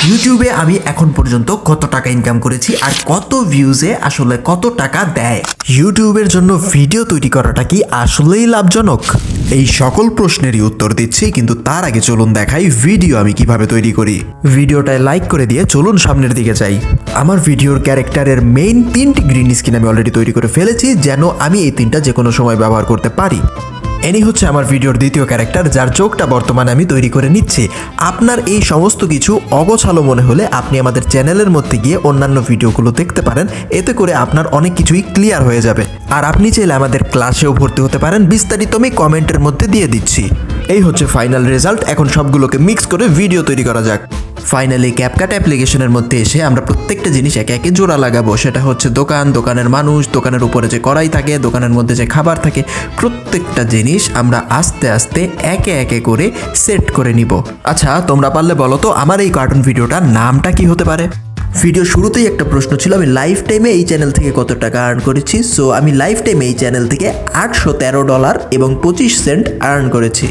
ইউটিউবে আমি এখন পর্যন্ত কত টাকা ইনকাম করেছি আর কত ভিউজে আসলে কত টাকা দেয়। ইউটিউবের জন্য ভিডিও তৈরি করাটা কি আসলেই লাভজনক? এই সকল প্রশ্নেরই উত্তর দিচ্ছি, কিন্তু তার আগে চলুন দেখাই ভিডিও আমি কিভাবে তৈরি করি। ভিডিওটায় লাইক করে দিয়ে চলুন সামনের দিকে যাই। আমার ভিডিওর ক্যারেক্টারের মেইন 3টি গ্রিন স্ক্রিন আমি অলরেডি তৈরি করে ফেলেছি, যেন আমি এই 3টা যে কোনো সময় ব্যবহার করতে পারি। এনি হচ্ছে আমার ভিডিওর দ্বিতীয় ক্যারেক্টার, যার চোখটা বর্তমানে আমি তৈরি করে নিচ্ছি। আপনার এই সমস্ত কিছু অগোছালো মনে হলে আপনি আমাদের চ্যানেলের মধ্যে গিয়ে অন্যান্য ভিডিওগুলো দেখতে পারেন, এতে করে আপনার অনেক কিছুই ক্লিয়ার হয়ে যাবে। আর আপনি চাইলে আমাদের ক্লাসেও ভর্তি হতে পারেন, বিস্তারিত আমি কমেন্টের মধ্যে দিয়ে দিচ্ছি। এই হচ্ছে ফাইনাল রেজাল্ট। এখন সবগুলোকে মিক্স করে ভিডিও তৈরি করা যাক। ফাইনালি ক্যাপকাট অ্যাপ্লিকেশনের মধ্যে এসে আমরা প্রত্যেকটা জিনিস একে একে জোড়া লাগাবো। সেটা হচ্ছে দোকান, দোকানের মানুষ, দোকানের উপরে যে কড়াই থাকে, দোকানের মধ্যে যে খাবার থাকে, প্রত্যেকটা জিনিস আমরা আস্তে আস্তে একে একে করে সেট করে নিব। আচ্ছা, তোমরা পারলে বলো তো আমার এই কার্টুন ভিডিওটার নামটা কি হতে পারে? ভিডিও শুরুতেই একটা প্রশ্ন ছিল, আমি লাইফ টাইমে এই চ্যানেল থেকে কত টাকা আর্ন করেছি। সো আমি লাইফ টাইমে এই চ্যানেল থেকে $813 এবং 25 সেন্ট আর্ন করেছি।